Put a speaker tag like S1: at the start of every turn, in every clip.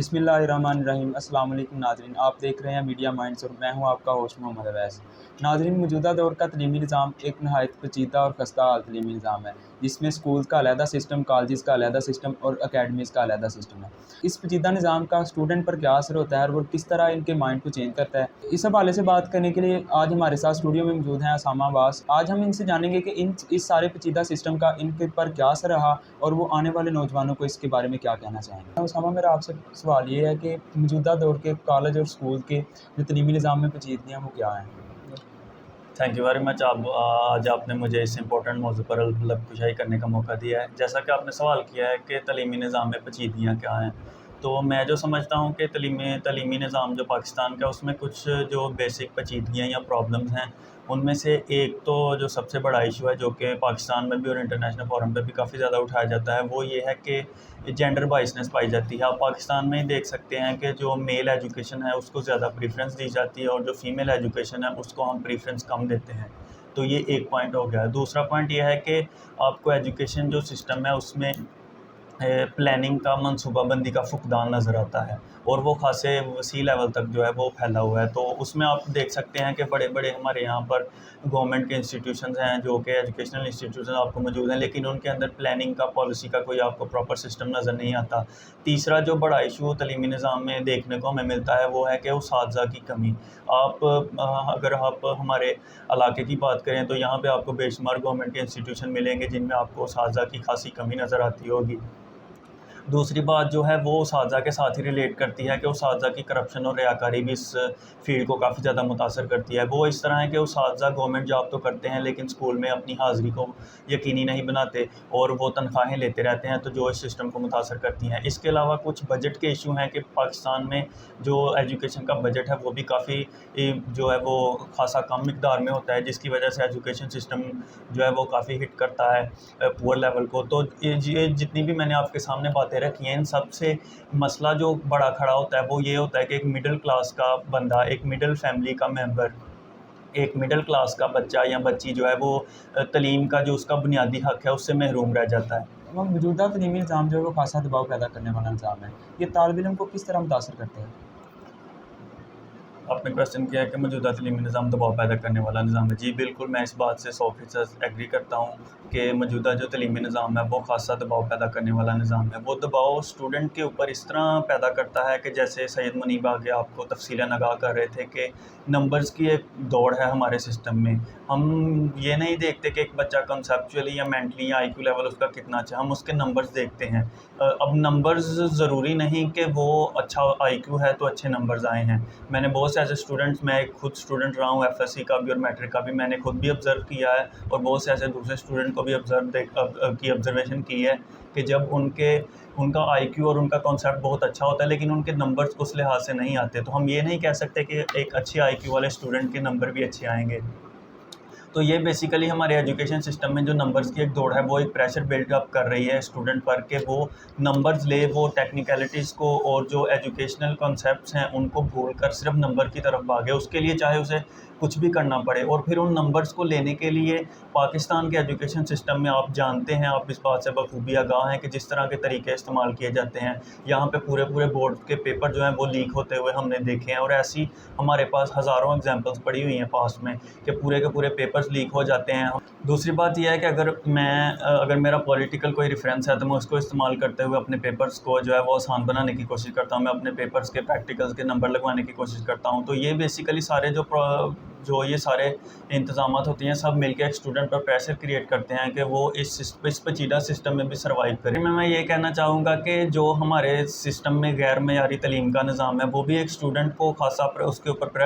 S1: बिस्मिल्लाहिर्रहमानिर्रहीम। अस्सलाम वालेकुम नाज़रीन, आप देख रहे हैं मीडिया माइंड्स और मैं हूं आपका होस्ट मोहम्मद अवैस। नाज़रीन, मौजूदा दौर का तलीमी निज़ाम एक नहायत पेचीदा और खस्ता हाल तलीमी निज़ाम है, जिसमें स्कूल का अलहदा सिस्टम, कॉलेज का अलहदा सिस्टम और अकेडमीज़ का अलहदा सिस्टम है। इस पेचीदा निज़ाम का स्टूडेंट पर क्या असर होता है और वो किस तरह इनके माइंड को चेंज करता है, इस हवाले से बात करने के लिए आज हमारे साथ स्टूडियो में मौजूद हैं असामा अब्बास। आज हम इनसे जानेंगे कि इस सारे पेचीदा सिस्टम का इनके पर क्या असर रहा और वो आने वाले नौजवानों को इसके बारे में क्या कहना चाहेंगे। उसामा, मेरा आपसे सवाल ये है कि मौजूदा दौर के कॉलेज और स्कूल के जो तलीमी निज़ाम में पेचीदगियाँ वो क्या हैं?
S2: Thank you very much. आज आपने मुझे इस इम्पोर्टेंट मौजू पर मतलब कुशाई करने का मौका दिया है। जैसा कि आपने सवाल किया है कि तलीमी निज़ाम में पेचीदगियाँ क्या हैं, तो मैं जो समझता हूँ कि तलीमी निज़ाम जो पाकिस्तान का, उसमें कुछ जो बेसिक पेचीदगियाँ या प्रॉब्लम्स हैं, उनमें से एक तो जो सबसे बड़ा इशू है, जो कि पाकिस्तान में भी और इंटरनेशनल फोरम पे भी काफ़ी ज़्यादा उठाया जाता है, वो ये है कि जेंडर बाइसनेस पाई जाती है। आप पाकिस्तान में ही देख सकते हैं कि जो मेल एजुकेशन है उसको ज़्यादा प्रेफरेंस दी जाती है और जो फीमेल एजुकेशन है उसको हम प्रेफरेंस कम देते हैं। तो ये एक पॉइंट हो गया। दूसरा पॉइंट ये है कि आपको एजुकेशन जो सिस्टम है उसमें प्लानिंग का, मनसूबाबंदी का फुकदान नज़र आता है और वो खासे वसी लेवल तक जो है वो फैला हुआ है। तो उसमें आप देख सकते हैं कि बड़े बड़े हमारे यहाँ पर गवर्नमेंट के इंस्टीट्यूशंस हैं, जो कि एजुकेशनल इंस्टीट्यूशन आपको मौजूद हैं, लेकिन उनके अंदर प्लानिंग का, पॉलिसी का कोई आपको प्रॉपर सिस्टम नज़र नहीं आता। तीसरा जो बड़ा इशू तलीमी निज़ाम में देखने को हमें मिलता है वो है कि उसातिज़ा की कमी। अगर आप हमारे इलाके की बात करें तो यहाँ पे आपको बेशुमार गवर्नमेंट के इंस्टीट्यूशन मिलेंगे जिनमें आपको उसातिज़ा की खासी कमी नज़र आती होगी। दूसरी बात जो है वो उसातिज़ा के साथ ही रिलेट करती है कि उसातिज़ा की करप्शन और रियाकारी भी इस फील्ड को काफ़ी ज़्यादा मुतासर करती है। वो इस तरह है कि उसातिज़ा गवर्नमेंट जॉब तो करते हैं लेकिन स्कूल में अपनी हाज़िरी को यकीनी नहीं बनाते और वो तनख्वाहें लेते रहते हैं, तो जो इस सिस्टम को मुतासर करती हैं। इसके अलावा कुछ बजट के इशू हैं कि पाकिस्तान में जो एजुकेशन का बजट है वो भी काफ़ी जो है वो खासा कम मिकदार में होता है, जिसकी वजह से एजुकेशन सिस्टम जो है वो काफ़ी हिट करता है पुअर लेवल को। तो ये जितनी भी मैंने आपके सामने बातें रखी हैं, इन सब से मसला जो बड़ा खड़ा होता है वो ये होता है कि एक मिडिल क्लास का बंदा, एक मिडिल फैमिली का मेंबर, एक मिडिल क्लास का बच्चा या बच्ची जो है वो तालीम का जो उसका बुनियादी हक़ है उससे महरूम रह जाता है।
S1: मौजूदा तलीमी निज़ाम जो है वो खासा दबाव पैदा करने वाला निज़ाम है, ये तालिब इल्म को किस तरह मुतासर करते हैं?
S2: आपने क्वेश्चन किया है कि मौजूदा तलीमी निज़ाम दबाव पैदा करने वाला निज़ाम है। जी बिल्कुल, मैं इस बात से 100% एग्री करता हूँ कि मौजूदा जो तलीमी निज़ाम है वो ख़ासा दबाव पैदा करने वाला निज़ाम है। वो दबाव स्टूडेंट के ऊपर इस तरह पैदा करता है कि जैसे सैयद मुनीब आगे आपको तफसीलन आगाह कर रहे थे कि नंबर्स की एक दौड़ है हमारे सिस्टम में। हम ये नहीं देखते कि एक बच्चा कंसेप्चुअली या मेंटली या आईक्यू लेवल उसका कितना अच्छा, हम उसके नंबर्स देखते हैं। अब नंबर्स ज़रूरी नहीं कि वो अच्छा आईक्यू है तो अच्छे नंबर्स आए हैं। मैंने बहुत से ऐसे स्टूडेंट्स, मैं खुद स्टूडेंट रहा हूँ एफएससी का भी और मैट्रिक का भी, मैंने खुद भी ऑब्ज़र्व किया है और बहुत से ऐसे दूसरे स्टूडेंट को भी ऑब्ज़र्वेशन की है कि जब उनका आईक्यू और उनका कॉन्सेप्ट बहुत अच्छा होता है लेकिन उनके नंबर्स उस लिहाज से नहीं आते, तो हम ये नहीं कह सकते कि एक अच्छे आईक्यू वाले स्टूडेंट के नंबर भी अच्छे आएंगे। तो ये बेसिकली हमारे एजुकेशन सिस्टम में जो नंबर्स की एक दौड़ है वो एक प्रेशर बिल्डअप कर रही है स्टूडेंट पर कि वो नंबर्स ले, वो टेक्निकलिटीज़ को और जो एजुकेशनल कॉन्सेप्ट्स हैं उनको भूल कर सिर्फ नंबर की तरफ भागे, उसके लिए चाहे उसे कुछ भी करना पड़े। और फिर उन नंबर्स को लेने के लिए पाकिस्तान के एजुकेशन सिस्टम में आप जानते हैं, आप इस बात से बखूबी आगाह हैं कि जिस तरह के तरीके इस्तेमाल किए जाते हैं। यहाँ पे पूरे बोर्ड के पेपर जो हैं वो लीक होते हुए हमने देखे हैं और ऐसी हमारे पास हज़ारों एग्जांपल्स पड़ी हुई हैं पास में कि पूरे के पूरे पेपर्स लीक हो जाते हैं। दूसरी बात यह है कि अगर मेरा पॉलिटिकल कोई रेफरेंस है तो मैं उसको इस्तेमाल करते हुए अपने पेपर्स को जो है वो आसान बनाने की कोशिश करता हूँ। मैं अपने पेपर्स के प्रैक्टिकल्स के नंबर लगवाने की कोशिश करता हूँ। तो ये बेसिकली सारे जो ये सारे इंतज़ामात होती हैं सब मिलकर एक स्टूडेंट पर प्रेशर क्रिएट करते हैं कि वो इस पेचीदा सिस्टम में भी सर्वाइव करे। मैं ये कहना चाहूँगा कि जो हमारे सिस्टम में गैर मयारी तालीम का निज़ाम है वो भी एक स्टूडेंट को खासा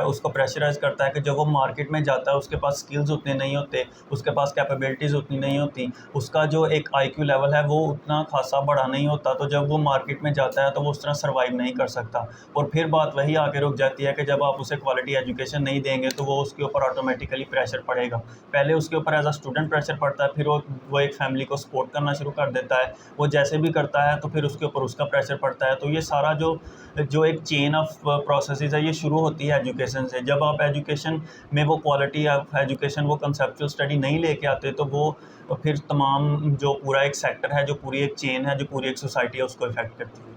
S2: उसको प्रेशराइज़ करता है कि जब वो मार्केट में जाता है उसके पास स्किल्स उतने नहीं होते, उसके पास कैपेबिलिटीज़ उतनी नहीं होती, उसका जो एक आईक्यू लेवल है वो उतना खासा बड़ा नहीं होता, तो जब वो मार्केट में जाता है तो वो उस तरह सर्वाइव नहीं कर सकता। और फिर बात वही आके रुक जाती है कि जब आप उसे क्वालिटी एजुकेशन नहीं देंगे तो वो उसके ऊपर ऑटोमेटिकली प्रेशर पड़ेगा। पहले उसके ऊपर एज अ स्टूडेंट प्रेशर पड़ता है, फिर वो एक फैमिली को सपोर्ट करना शुरू कर देता है, वो जैसे भी करता है तो फिर उसके ऊपर उसका प्रेशर पड़ता है। तो ये सारा जो एक चेन ऑफ प्रोसेसेस है ये शुरू होती है एजुकेशन से। जब आप एजुकेशन में वो क्वालिटी ऑफ एजुकेशन, वो कंसेप्चुअल स्टडी नहीं लेके आते तो वो फिर तमाम जो पूरा एक सेक्टर है, जो पूरी एक चेन है, जो पूरी एक सोसाइटी है उसको इफेक्ट करती है।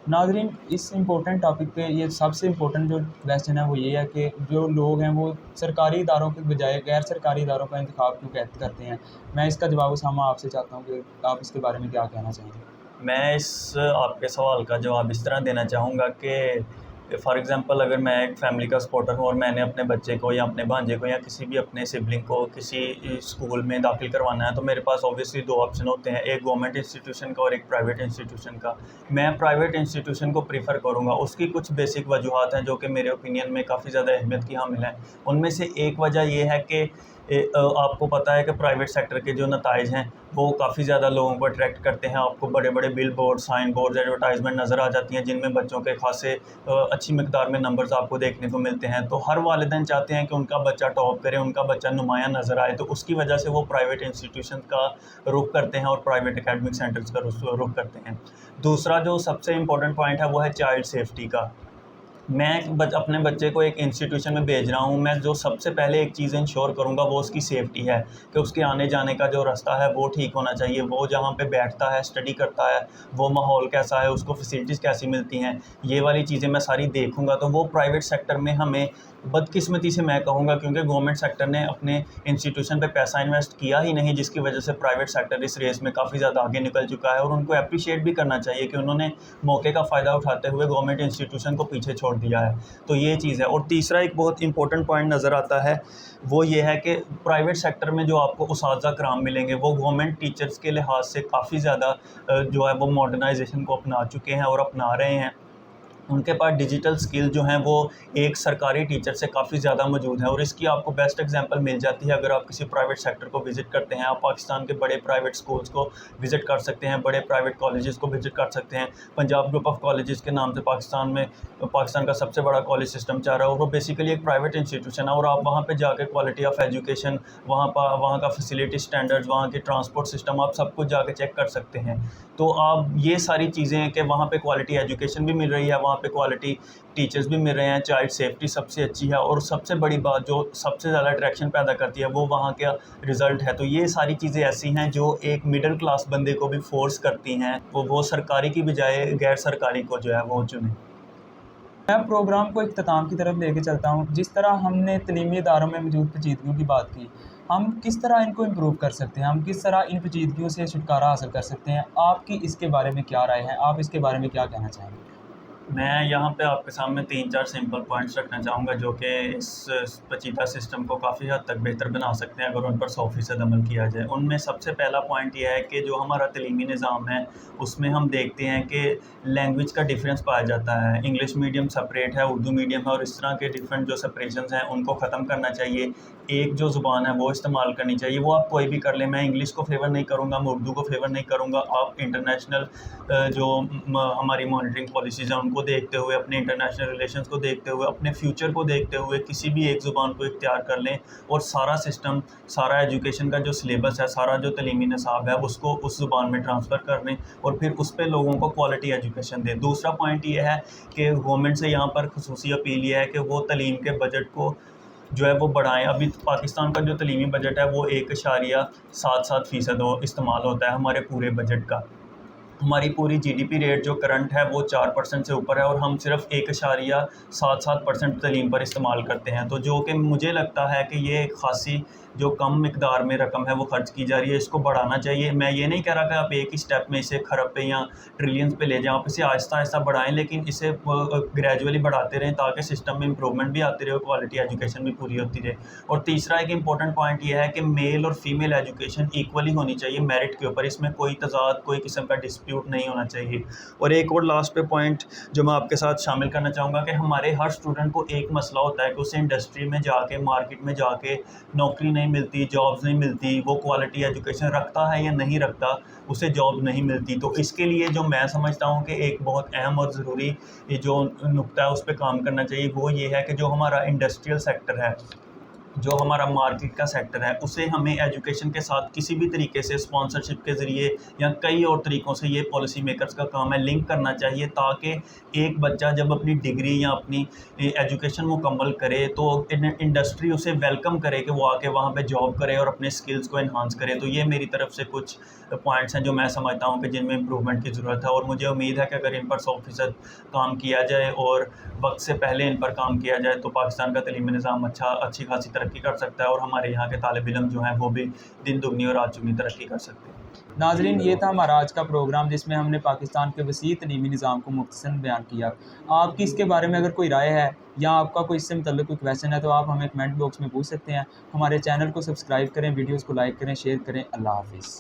S1: नाज़रीन, इस इम्पोर्टेंट टॉपिक पे ये सबसे इम्पोर्टेंट जो क्वेश्चन है वो ये है कि जो लोग हैं वो सरकारी इदारों के बजाय गैर सरकारी इदारों का इंतखाब क्यों करते हैं। मैं इसका जवाब उसामा आपसे चाहता हूँ कि आप इसके बारे में क्या कहना चाहेंगे?
S2: मैं इस आपके सवाल का जवाब इस तरह देना चाहूँगा कि फॉर एग्ज़ाम्पल अगर मैं एक फ़ैमिली का सपोर्टर हूँ और मैंने अपने बच्चे को या अपने भांजे को या किसी भी अपने सिबलिंग को किसी स्कूल में दाखिल करवाना है, तो मेरे पास ऑब्वियसली 2 ऑप्शन होते हैं, एक गवर्नमेंट इंस्टीट्यूशन का और एक प्राइवेट इंस्टीट्यूशन का। मैं प्राइवेट इंस्टीट्यूशन को प्रेफ़र करूँगा। उसकी कुछ बेसिक वजूहात हैं जो कि मेरे ओपिनियन में काफ़ी ज़्यादा अहमियत की हामिल हैं। उनमें से एक वजह ये है कि आपको पता है कि प्राइवेट सेक्टर के जो नताइज हैं वो काफ़ी ज़्यादा लोगों को अट्रैक्ट करते हैं। आपको बड़े बड़े billboard, sign boards, advertisement नज़र आ जाती हैं जिनमें बच्चों के खासे अच्छी मिकदार में नंबर्स आपको देखने को मिलते हैं। तो हर वालिदैन चाहते हैं कि उनका बच्चा टॉप करे, उनका बच्चा नुमायाँ नज़र आए, तो उसकी वजह से वो प्राइवेट इंस्टीट्यूशन का रुख करते हैं और प्राइवेट एकेडमिक सेंटर्स का रुख करते हैं। दूसरा जो सबसे इम्पोर्टेंट पॉइंट है वो है चाइल्ड सेफ्टी का। मैं अपने बच्चे को एक इंस्टीट्यूशन में भेज रहा हूँ, मैं जो सबसे पहले एक चीज़ इंश्योर करूँगा वो उसकी सेफ़्टी है कि उसके आने जाने का जो रास्ता है वो ठीक होना चाहिए। वो जहाँ पे बैठता है, स्टडी करता है, वो माहौल कैसा है, उसको फैसिलिटीज़ कैसी मिलती हैं, ये वाली चीज़ें मैं सारी देखूँगा। तो वो प्राइवेट सेक्टर में हमें बदकिस्मती से मैं कहूँगा, क्योंकि गवर्नमेंट सेक्टर ने अपने इंस्टीट्यूशन पे पैसा इन्वेस्ट किया ही नहीं, जिसकी वजह से प्राइवेट सेक्टर इस रेस में काफ़ी ज़्यादा आगे निकल चुका है। और उनको अप्रिशिएट भी करना चाहिए कि उन्होंने मौके का फ़ायदा उठाते हुए गवर्नमेंट इंस्टीट्यूशन को पीछे छोड़ दिया है। तो ये चीज़ है। और तीसरा एक बहुत इंपॉर्टेंट पॉइंट नज़र आता है, वो ये है कि प्राइवेट सेक्टर में जो आपको उस्ताद कराम मिलेंगे वो गवर्नमेंट टीचर्स के लिहाज से काफ़ी ज़्यादा जो है वो मॉडर्नाइजेशन को अपना चुके हैं और अपना रहे हैं। उनके पास डिजिटल स्किल जो हैं वो एक सरकारी टीचर से काफ़ी ज़्यादा मौजूद है। और इसकी आपको बेस्ट एग्जांपल मिल जाती है अगर आप किसी प्राइवेट सेक्टर को विज़िट करते हैं। आप पाकिस्तान के बड़े प्राइवेट स्कूल्स को विज़िट कर सकते हैं, बड़े प्राइवेट कॉलेजेस को विज़िट कर सकते हैं। पंजाब ग्रुप ऑफ कॉलेजेस के नाम से पाकिस्तान का सबसे बड़ा कॉलेज सिस्टम चल रहा है और वो बेसिकली एक प्राइवेट इंस्टीट्यूशन है। और आप वहाँ पर जाकर क्वालिटी ऑफ एजुकेशन, वहाँ का फैसिलिटी स्टैंडर्ड्स, वहाँ के ट्रांसपोर्ट सिस्टम, आप सब कुछ जाकर चेक कर सकते हैं। तो आप ये सारी चीज़ें कि वहाँ पे क्वालिटी एजुकेशन भी मिल रही है, वहाँ पे क्वालिटी टीचर्स भी मिल रहे हैं, चाइल्ड सेफ्टी सबसे अच्छी है, और सबसे बड़ी बात जो सबसे ज़्यादा अट्रैक्शन पैदा करती है वो वहाँ का रिज़ल्ट है। तो ये सारी चीज़ें ऐसी हैं जो एक मिडिल क्लास बंदे को भी फोर्स करती हैं वो सरकारी की बजाय गैर सरकारी को जो है वो चुने।
S1: मैं प्रोग्राम को इख्तिताम की तरफ लेके चलता हूँ। जिस तरह हमने तलीमी इदारों में मौजूद पेचीदगियों की बात की, हम किस तरह इनको इम्प्रूव कर सकते हैं, हम किस तरह इन पेचीदगियों से छुटकारा हासिल कर सकते हैं? आपकी इसके बारे में क्या राय है? आप इसके बारे में क्या कहना चाहेंगे?
S2: मैं यहाँ पे आपके सामने 3-4 सिंपल पॉइंट्स रखना चाहूँगा जो कि इस पेचीदा सिस्टम को काफ़ी हद तक बेहतर बना सकते हैं अगर उन पर 100% अमल किया जाए। उनमें सबसे पहला पॉइंट ये है कि जो हमारा तलीमी निज़ाम है उसमें हम देखते हैं कि लैंग्वेज का डिफरेंस पाया जाता है। इंग्लिश मीडियम सेपरेट है, उर्दू मीडियम है, और इस तरह के डिफरेंट जो सेपरेशंस हैं उनको ख़त्म करना चाहिए। एक जो ज़ुबान है वो इस्तेमाल करनी चाहिए, वो आप कोई भी कर लें। मैं इंग्लिश को फेवर नहीं करूँगा, मैं उर्दू को फेवर नहीं करूँगा। आप इंटरनेशनल जो हमारी मॉनिटरिंग पॉलिसीज़ हैं उनको देखते हुए, अपने इंटरनेशनल रिलेशंस को देखते हुए, अपने फ्यूचर को देखते हुए किसी भी एक ज़ुबान को इख्तियार कर लें और सारा सिस्टम, सारा एजुकेशन का जो सिलेबस है, सारा जो तलीमी निसाब है उसको उस ज़ुबान में ट्रांसफ़र कर लें और फिर उस पर लोगों को क्वालिटी एजुकेशन दें। दूसरा पॉइंट ये है कि गवर्नमेंट से यहाँ पर खुसूसी अपील ये है कि वो तलीम के बजट को जो है वो बढ़ाएँ। अभी पाकिस्तान का जो तलीमी बजट है वो 1.77% इस्तेमाल होता है हमारे पूरे बजट का। हमारी पूरी जीडीपी रेट जो करंट है वो 4% से ऊपर है और हम सिर्फ 1.77% तलीम पर इस्तेमाल करते हैं। तो जो कि मुझे लगता है कि ये एक खासी जो कम मिकदार में रकम है वो खर्च की जा रही है, इसको बढ़ाना चाहिए। मैं ये नहीं कह रहा कि आप एक ही स्टेप में इसे खरब पे या ट्रिलियंस पे ले जाएं, आप इसे आहिस्ता आहिस्ता बढ़ाएं, लेकिन इसे ग्रेजुअली बढ़ाते रहें ताकि सिस्टम में इंप्रूवमेंट भी आती रहे और क्वालिटी एजुकेशन भी पूरी होती रहे। और तीसरा एक इंपॉर्टेंट पॉइंट ये है कि मेल और फीमेल एजुकेशन इक्वली होनी चाहिए मेरिट के ऊपर, इसमें कोई तजाद, कोई किस्म का डिस्प्यूट नहीं होना चाहिए। और एक और लास्ट पे पॉइंट जो मैं आपके साथ शामिल करना चाहूँगा कि हमारे हर स्टूडेंट को एक मसला होता है कि उसे इंडस्ट्री में जाके, मार्केट में जाके नौकरी नहीं मिलती, जॉब्स नहीं मिलती, वो क्वालिटी एजुकेशन रखता है या नहीं रखता, उसे जॉब नहीं मिलती। तो इसके लिए जो मैं समझता हूँ कि एक बहुत अहम और ज़रूरी जो नुक्ता है उस पर काम करना चाहिए, वो ये है कि जो हमारा इंडस्ट्रियल सेक्टर है جو ہمارا مارکیٹ کا سیکٹر ہے اسے ہمیں ایجوکیشن کے ساتھ کسی بھی طریقے سے اسپانسرشپ کے ذریعے یا کئی اور طریقوں سے، یہ پالیسی میکرز کا کام ہے، لنک کرنا چاہیے، تاکہ ایک بچہ جب اپنی ڈگری یا اپنی ایجوکیشن مکمل کرے تو انڈسٹری اسے ویلکم کرے کہ وہ آ کے وہاں پہ جاب کرے اور اپنے اسکلز کو انہانس کرے۔ تو یہ میری طرف سے کچھ پوائنٹس ہیں جو میں سمجھتا ہوں کہ جن میں امپرومنٹ کی ضرورت ہے، اور مجھے امید ہے کہ اگر ان پر 100% کام کیا جائے اور وقت سے پہلے ان پر کام کیا جائے تو پاکستان کا تعلیمی نظام اچھی خاصی ترقی کر سکتا ہے، اور ہمارے یہاں کے طالب علم جو ہیں وہ بھی دن دگنی اور رات چگنی ترقی کر سکتے ہیں۔
S1: ناظرین، یہ تھا ہمارا آج کا پروگرام جس میں ہم نے پاکستان کے وسیع تعلیمی نظام کو مختصراً بیان کیا۔ آپ کی اس کے بارے میں اگر کوئی رائے ہے یا آپ کا کوئی اس سے متعلق کوئی کویشچن ہے تو آپ ہمیں کمنٹ باکس میں پوچھ سکتے ہیں۔ ہمارے چینل کو سبسکرائب کریں، ویڈیوز کو لائک کریں، شیئر کریں۔ اللہ حافظ۔